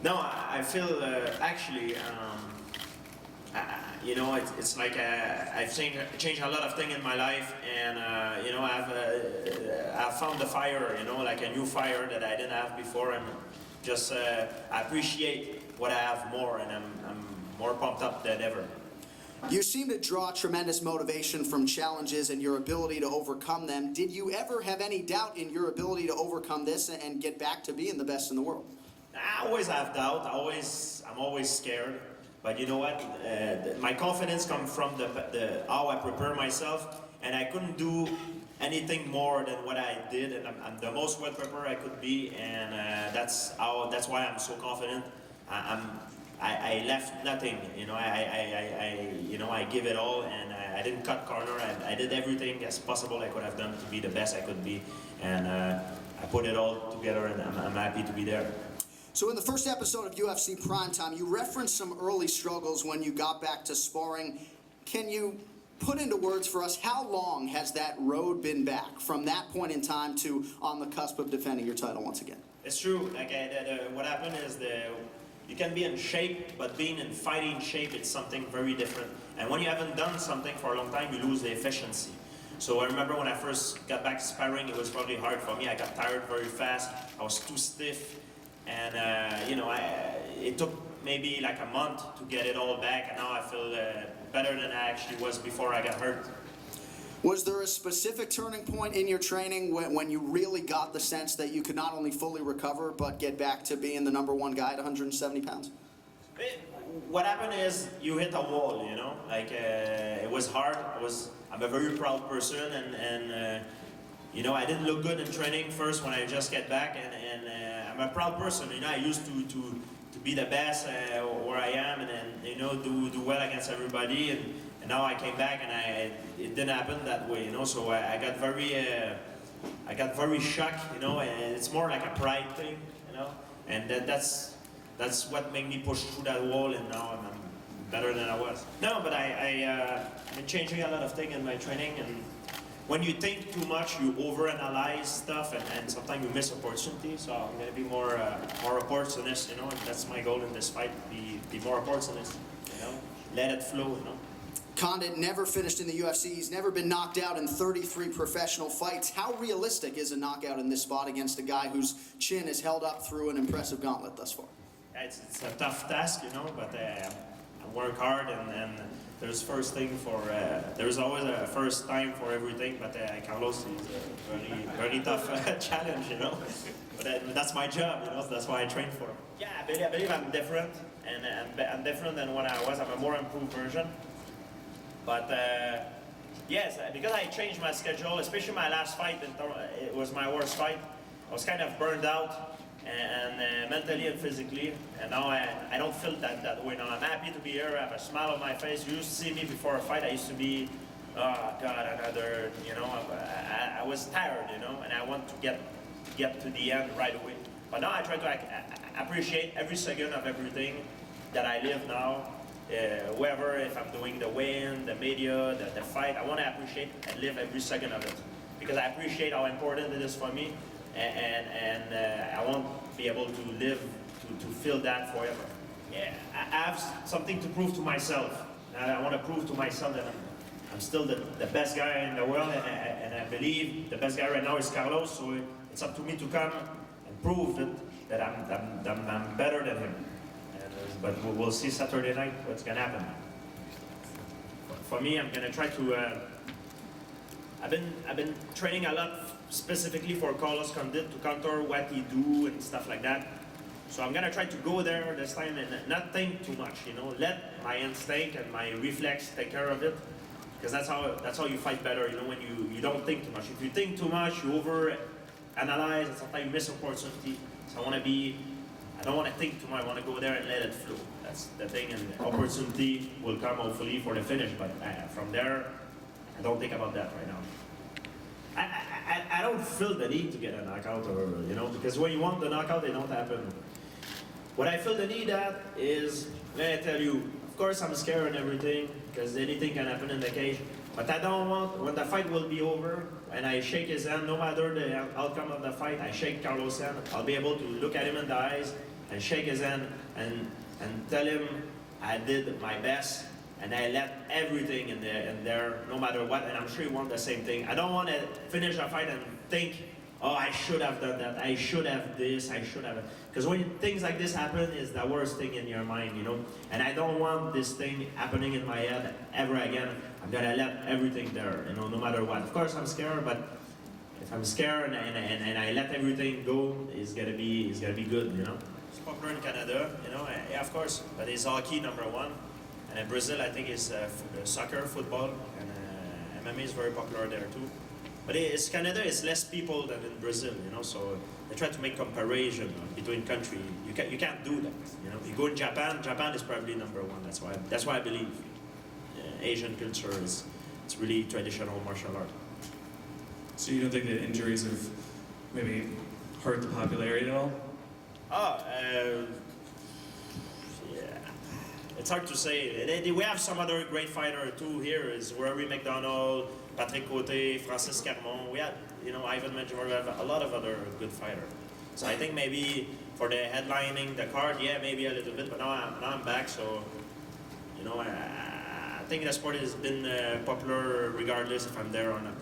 No, I feel actually, you know, it's like I've changed a lot of things in my life, and you know, I've found the fire, you know, like a new fire that I didn't have before, and just I appreciate what I have more, and I'm more pumped up than ever. You seem to draw tremendous motivation from challenges and your ability to overcome them. Did you ever have any doubt in your ability to overcome this and get back to being the best in the world? I always have doubt. I'm always scared. But you know what? My confidence comes from how I prepare myself, and I couldn't do anything more than what I did, and I'm the most well prepared I could be, and that's why I'm so confident. I left nothing, you know. I give it all, and I didn't cut corner. I did everything as possible I could have done to be the best I could be, and I put it all together, and I'm happy to be there. So in the first episode of UFC Primetime, you referenced some early struggles when you got back to sparring. Can you put into words for us how long has that road been back from that point in time to on the cusp of defending your title once again? It's true. Like what happened is you can be in shape, but being in fighting shape, it's something very different. And when you haven't done something for a long time, you lose the efficiency. So I remember when I first got back to sparring, it was probably hard for me. I got tired very fast. I was too stiff. And you know, it took maybe like a month to get it all back. And now I feel better than I actually was before I got hurt. Was there a specific turning point in your training when you really got the sense that you could not only fully recover, but get back to being the #1 guy at 170 pounds? What happened is you hit a wall, you know? Like, it was hard. I'm a very proud person, and you know, I didn't look good in training first when I just get back, and I'm a proud person. You know, I used to be the best where I am, and you know, do well against everybody, and now I came back, and it didn't happen that way, you know. So I got very shocked, you know, and it's more like a pride thing, you know, and that's what made me push through that wall, and now I'm better than I was. No, but I've been changing a lot of things in my training, and when you think too much, you overanalyze stuff, and sometimes you miss opportunities. So I'm gonna be more opportunist, you know. And that's my goal in this fight: be more opportunist, you know. Let it flow, you know. Condit never finished in the UFC. He's never been knocked out in 33 professional fights. How realistic is a knockout in this spot against a guy whose chin is held up through an impressive gauntlet thus far? It's a tough task, you know, but I work hard, and there's there's always a first time for everything, but Carlos is a very tough challenge, you know. But that's my job, you know, so that's why I train for him. Yeah, I believe I'm different, and I'm different than what I was. I'm a more improved version. But yes, because I changed my schedule, especially my last fight, it was my worst fight. I was kind of burned out, and mentally and physically, and now I don't feel that way now. I'm happy to be here. I have a smile on my face. You used to see me before a fight. I used to be, oh God, another, you know. I was tired, you know, and I want to get to the end right away. But now I try to appreciate every second of everything that I live now. Whoever, if I'm doing the weigh-in, the media, the fight, I want to appreciate and live every second of it, because I appreciate how important it is for me, and I won't be able to live to feel that forever. Yeah, I have something to prove to myself. I want to prove to myself that I'm still the best guy in the world, and I believe the best guy right now is Carlos. So it's up to me to come and prove that I'm better than him. But we'll see Saturday night what's gonna happen. For me, I'm gonna try to. I've been training a lot specifically for Carlos Condit to counter what he do and stuff like that. So I'm gonna try to go there this time and not think too much. You know, let my instinct and my reflex take care of it, because that's how you fight better. You know, when you don't think too much. If you think too much, you over analyze, and sometimes you miss opportunity. So I don't want to think too much. I want to go there and let it flow. That's the thing, and opportunity will come hopefully for the finish. But from there, I don't think about that right now. I don't feel the need to get a knockout, or you know, because when you want the knockout, they don't happen. What I feel the need at is, let me tell you, of course I'm scared and everything, because anything can happen in the cage. But I don't want, when the fight will be over, and I shake his hand, no matter the outcome of the fight, I shake Carlos' hand, I'll be able to look at him in the eyes and shake his hand and tell him I did my best and I left everything in there no matter what, and I'm sure he want the same thing. I don't want to finish a fight and think, oh, I should have done that, I should have this, I should have, because when things like this happen, it's the worst thing in your mind, you know, and I don't want this thing happening in my head ever again. I'm gonna let everything there, you know, no matter what. Of course I'm scared, but if I'm scared and I let everything go, it's gonna be good, you know. It's popular in Canada, you know, yeah, of course, but it's hockey #1. And in Brazil, I think it's soccer, football, and MMA is very popular there too. But it's Canada is less people than in Brazil, you know. So they try to make comparison between country. You can't do that, you know. You go in Japan, Japan is probably #1. That's why I believe Asian culture it's really traditional martial art. So you don't think that injuries have maybe hurt the popularity at all? Yeah, it's hard to say. We have some other great fighter too here. Is Rory McDonald, Patrick Côté, Francis Carmon. We had, you know, Ivan Major. We have a lot of other good fighters. So I think maybe for the headlining the card, yeah, maybe a little bit. But now I'm back, so you know, I think the sport has been popular regardless if I'm there or not.